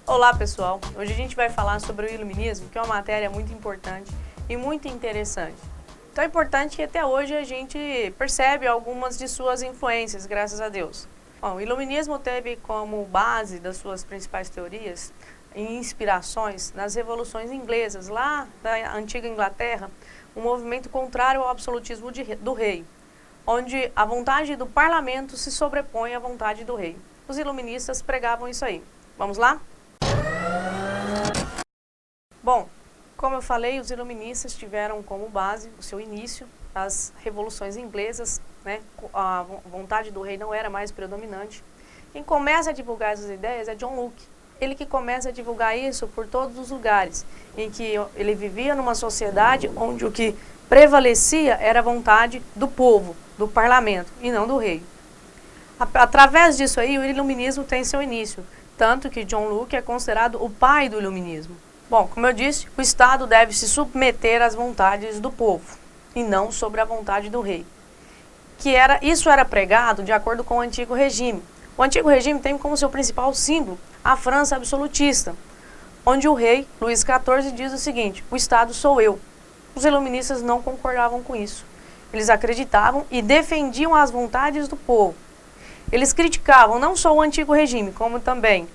Olá pessoal, hoje a gente vai falar sobre o iluminismo, que é uma matéria muito importante e muito interessante. Então é importante que até hoje a gente percebe algumas de suas influências, graças a Deus. Bom, o iluminismo teve como base das suas principais teorias e inspirações nas revoluções inglesas, lá da antiga Inglaterra, um movimento contrário ao absolutismo do rei, onde a vontade do parlamento se sobrepõe à vontade do rei. Os iluministas pregavam isso aí. Vamos lá? Bom, como eu falei, os iluministas tiveram como base o seu início, as revoluções inglesas, né? A vontade do rei não era mais predominante. Quem começa a divulgar essas ideias é John Locke. Ele que começa a divulgar isso por todos os lugares, em que ele vivia numa sociedade onde o que prevalecia era a vontade do povo, do parlamento, e não do rei. Através disso aí, o iluminismo tem seu início, tanto que John Locke é considerado o pai do iluminismo. Bom, como eu disse, o Estado deve se submeter às vontades do povo e não sobre a vontade do rei. Isso era pregado de acordo com o antigo regime. O antigo regime tem como seu principal símbolo a França absolutista, onde o rei, Luís XIV, diz o seguinte: o Estado sou eu. Os iluministas não concordavam com isso. Eles acreditavam e defendiam as vontades do povo. Eles criticavam não só o antigo regime, como também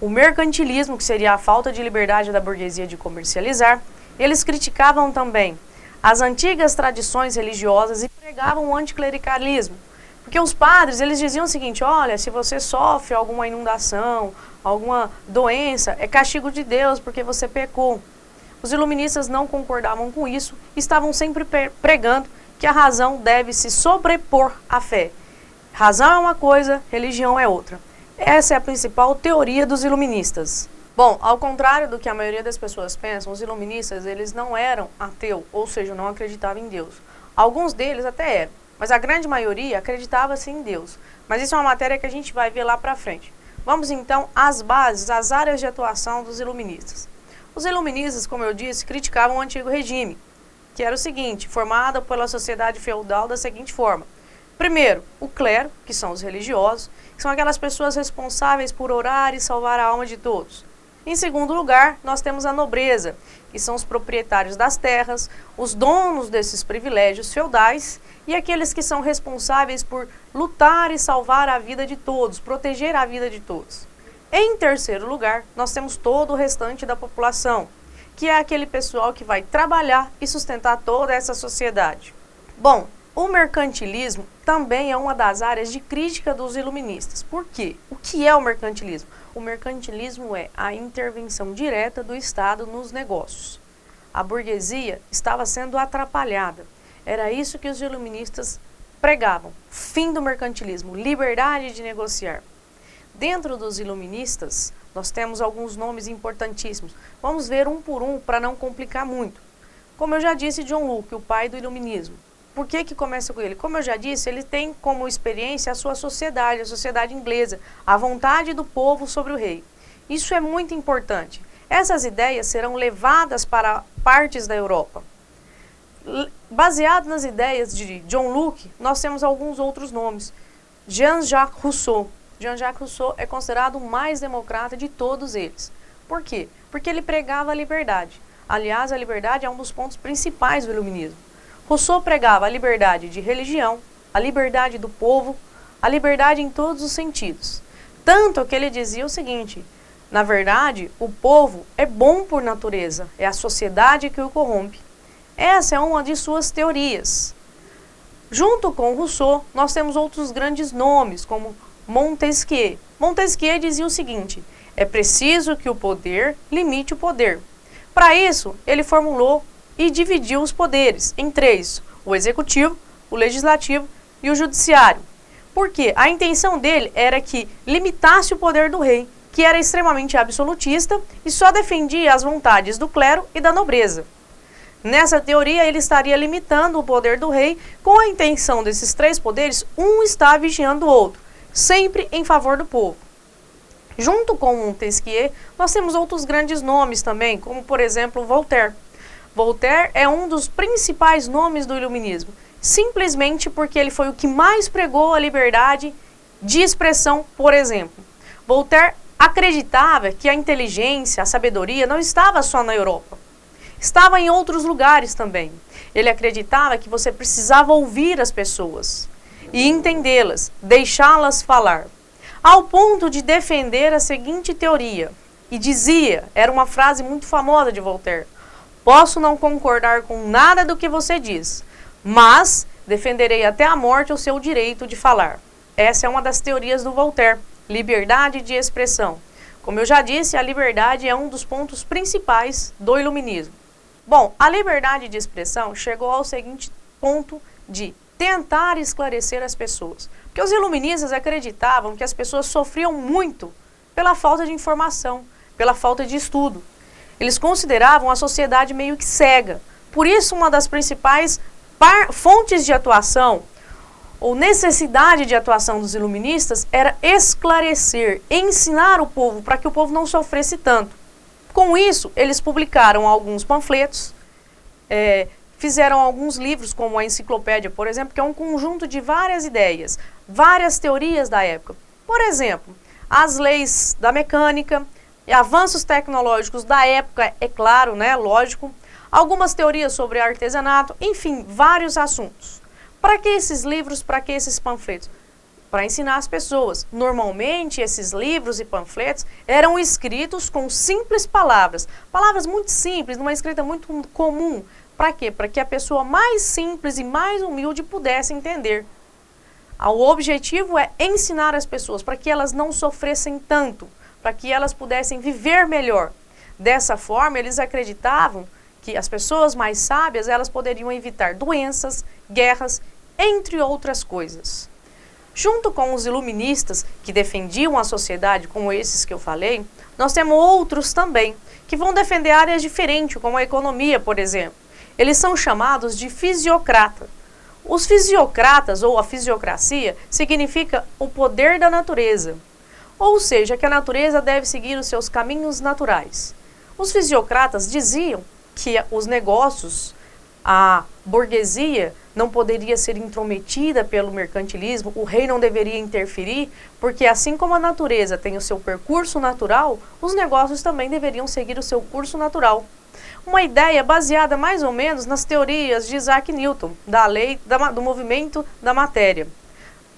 o mercantilismo, que seria a falta de liberdade da burguesia de comercializar. Eles criticavam também as antigas tradições religiosas e pregavam o anticlericalismo. Porque os padres, eles diziam o seguinte: olha, se você sofre alguma inundação, alguma doença, é castigo de Deus porque você pecou. Os iluministas não concordavam com isso, estavam sempre pregando que a razão deve se sobrepor à fé. Razão é uma coisa, religião é outra. Essa é a principal teoria dos iluministas. Bom, ao contrário do que a maioria das pessoas pensam, os iluministas, eles não eram ateus, ou seja, não acreditavam em Deus. Alguns deles até eram, mas a grande maioria acreditava sim em Deus. Mas isso é uma matéria que a gente vai ver lá pra frente. Vamos então às bases, às áreas de atuação dos iluministas. Os iluministas, como eu disse, criticavam o antigo regime, que era o seguinte, formado pela sociedade feudal da seguinte forma. Primeiro, o clero, que são os religiosos, que são aquelas pessoas responsáveis por orar e salvar a alma de todos. Em segundo lugar, nós temos a nobreza, que são os proprietários das terras, os donos desses privilégios feudais e aqueles que são responsáveis por lutar e salvar a vida de todos, proteger a vida de todos. Em terceiro lugar, nós temos todo o restante da população, que é aquele pessoal que vai trabalhar e sustentar toda essa sociedade. Bom, o mercantilismo também é uma das áreas de crítica dos iluministas. Por quê? O que é o mercantilismo? O mercantilismo é a intervenção direta do Estado nos negócios. A burguesia estava sendo atrapalhada. Era isso que os iluministas pregavam. Fim do mercantilismo, liberdade de negociar. Dentro dos iluministas, nós temos alguns nomes importantíssimos. Vamos ver um por um para não complicar muito. Como eu já disse, John Locke, o pai do iluminismo. Por que começa com ele? Como eu já disse, ele tem como experiência a sua sociedade, a sociedade inglesa, a vontade do povo sobre o rei. Isso é muito importante. Essas ideias serão levadas para partes da Europa. Baseado nas ideias de John Locke, nós temos alguns outros nomes. Jean-Jacques Rousseau. Jean-Jacques Rousseau é considerado o mais democrata de todos eles. Por quê? Porque ele pregava a liberdade. Aliás, a liberdade é um dos pontos principais do iluminismo. Rousseau pregava a liberdade de religião, a liberdade do povo, a liberdade em todos os sentidos. Tanto que ele dizia o seguinte: na verdade, o povo é bom por natureza, é a sociedade que o corrompe. Essa é uma de suas teorias. Junto com Rousseau, nós temos outros grandes nomes, como Montesquieu. Montesquieu dizia o seguinte: é preciso que o poder limite o poder. Para isso, ele formulou e dividiu os poderes em três: o executivo, o legislativo e o judiciário. Por quê? A intenção dele era que limitasse o poder do rei, que era extremamente absolutista e só defendia as vontades do clero e da nobreza. Nessa teoria, ele estaria limitando o poder do rei com a intenção desses três poderes, um estar vigiando o outro, sempre em favor do povo. Junto com Montesquieu, nós temos outros grandes nomes também, como por exemplo Voltaire. Voltaire é um dos principais nomes do iluminismo. simplesmente porque ele foi o que mais pregou a liberdade de expressão, por exemplo. Voltaire acreditava que a inteligência, a sabedoria não estava só na Europa, estava em outros lugares também. Ele acreditava que você precisava ouvir as pessoas e entendê-las, deixá-las falar, ao ponto de defender a seguinte teoria. E dizia, era uma frase muito famosa de Voltaire: posso não concordar com nada do que você diz, mas defenderei até a morte o seu direito de falar. Essa é uma das teorias do Voltaire, liberdade de expressão. Como eu já disse, a liberdade é um dos pontos principais do iluminismo. Bom, a liberdade de expressão chegou ao seguinte ponto de tentar esclarecer as pessoas. Porque os iluministas acreditavam que as pessoas sofriam muito pela falta de informação, pela falta de estudo. Eles consideravam a sociedade meio que cega. Por isso, uma das principais fontes de atuação ou necessidade de atuação dos iluministas era esclarecer, ensinar o povo para que o povo não sofresse tanto. Com isso, eles publicaram alguns panfletos, fizeram alguns livros, como a Enciclopédia, por exemplo, que é um conjunto de várias ideias, várias teorias da época. Por exemplo, as leis da mecânica, avanços tecnológicos da época, é claro, né, lógico, algumas teorias sobre artesanato, enfim, vários assuntos. Para que esses livros, para que esses panfletos? Para ensinar as pessoas. Normalmente, esses livros e panfletos eram escritos com simples palavras. Palavras muito simples, numa escrita muito comum. Para quê? Para que a pessoa mais simples e mais humilde pudesse entender. O objetivo é ensinar as pessoas para que elas não sofressem tanto, para que elas pudessem viver melhor. Dessa forma, eles acreditavam que as pessoas mais sábias, elas poderiam evitar doenças, guerras, entre outras coisas. Junto com os iluministas que defendiam a sociedade, como esses que eu falei, nós temos outros também, que vão defender áreas diferentes, como a economia, por exemplo. Eles são chamados de fisiocrata. Os fisiocratas, ou a fisiocracia, significa o poder da natureza. Ou seja, que a natureza deve seguir os seus caminhos naturais. Os fisiocratas diziam que os negócios, a burguesia, não poderia ser intrometida pelo mercantilismo, o rei não deveria interferir, porque assim como a natureza tem o seu percurso natural, os negócios também deveriam seguir o seu curso natural. Uma ideia baseada mais ou menos nas teorias de Isaac Newton, da lei do movimento da matéria.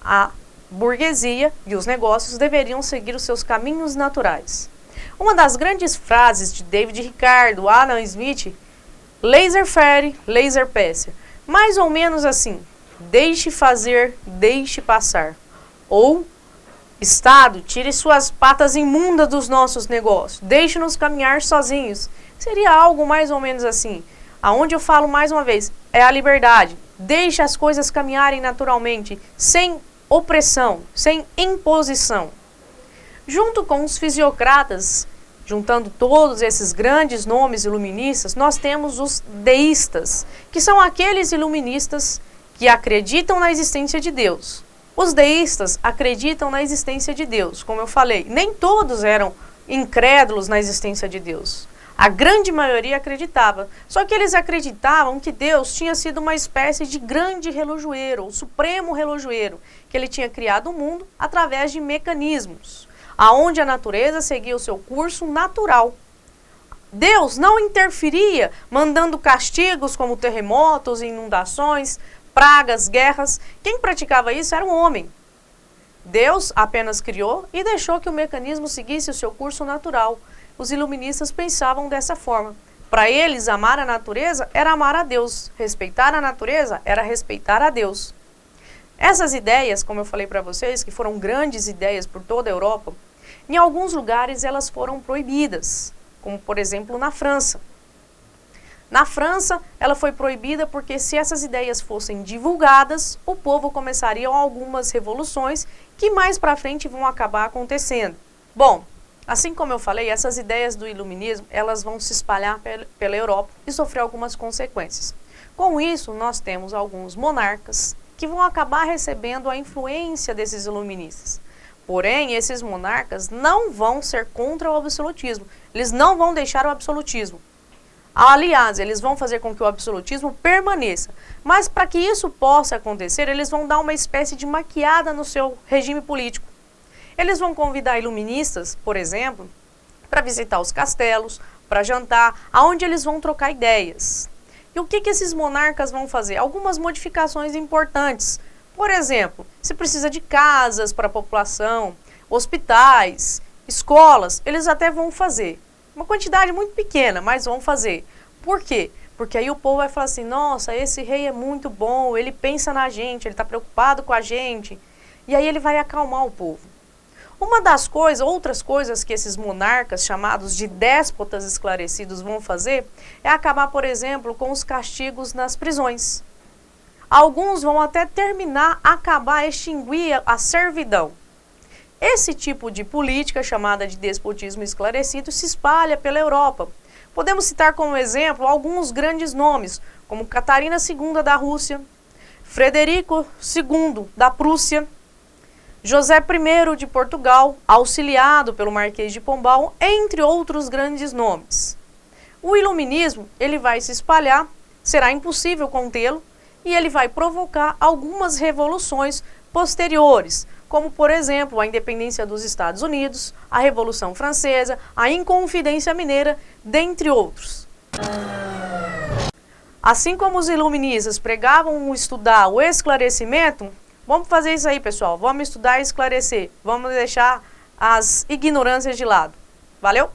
A burguesia e os negócios deveriam seguir os seus caminhos naturais. Uma das grandes frases de David Ricardo, Adam Smith, laissez-faire, laissez-passer, mais ou menos assim: deixe fazer, deixe passar. Ou, Estado, tire suas patas imundas dos nossos negócios, deixe-nos caminhar sozinhos. Seria algo mais ou menos assim. Aonde eu falo mais uma vez, é a liberdade. Deixe as coisas caminharem naturalmente, sem opressão, sem imposição. Junto com os fisiocratas, juntando todos esses grandes nomes iluministas, nós temos os deístas, que são aqueles iluministas que acreditam na existência de Deus. Os deístas acreditam na existência de Deus, como eu falei. Nem todos eram incrédulos na existência de Deus. A grande maioria acreditava, só que eles acreditavam que Deus tinha sido uma espécie de grande relojoeiro, o supremo relojoeiro, que ele tinha criado o mundo através de mecanismos, aonde a natureza seguia o seu curso natural. Deus não interferia, mandando castigos como terremotos, inundações, pragas, guerras. Quem praticava isso era o homem. Deus apenas criou e deixou que o mecanismo seguisse o seu curso natural. Os iluministas pensavam dessa forma. Para eles, amar a natureza era amar a Deus. Respeitar a natureza era respeitar a Deus. Essas ideias, como eu falei para vocês, que foram grandes ideias por toda a Europa, em alguns lugares elas foram proibidas, como por exemplo na França. Na França, ela foi proibida porque se essas ideias fossem divulgadas, o povo começaria algumas revoluções que mais para frente vão acabar acontecendo. Bom, assim como eu falei, essas ideias do iluminismo, elas vão se espalhar pela Europa e sofrer algumas consequências. Com isso, nós temos alguns monarcas que vão acabar recebendo a influência desses iluministas. Porém, esses monarcas não vão ser contra o absolutismo. Eles não vão deixar o absolutismo. Aliás, eles vão fazer com que o absolutismo permaneça. Mas para que isso possa acontecer, eles vão dar uma espécie de maquiada no seu regime político. Eles vão convidar iluministas, por exemplo, para visitar os castelos, para jantar, aonde eles vão trocar ideias. E o que esses monarcas vão fazer? Algumas modificações importantes. Por exemplo, se precisa de casas para a população, hospitais, escolas, eles até vão fazer. Uma quantidade muito pequena, mas vão fazer. Por quê? Porque aí o povo vai falar assim, nossa, esse rei é muito bom, ele pensa na gente, ele está preocupado com a gente. E aí ele vai acalmar o povo. Uma das outras coisas que esses monarcas, chamados de déspotas esclarecidos, vão fazer, é acabar, por exemplo, com os castigos nas prisões. Alguns vão até acabar, extinguir a servidão. Esse tipo de política, chamada de despotismo esclarecido, se espalha pela Europa. Podemos citar como exemplo alguns grandes nomes, como Catarina II da Rússia, Frederico II da Prússia, José I de Portugal, auxiliado pelo Marquês de Pombal, entre outros grandes nomes. O iluminismo, ele vai se espalhar, será impossível contê-lo, e ele vai provocar algumas revoluções posteriores, como, por exemplo, a independência dos Estados Unidos, a Revolução Francesa, a Inconfidência Mineira, dentre outros. Assim como os iluministas pregavam estudar o esclarecimento, vamos fazer isso aí, pessoal. Vamos estudar e esclarecer. Vamos deixar as ignorâncias de lado. Valeu?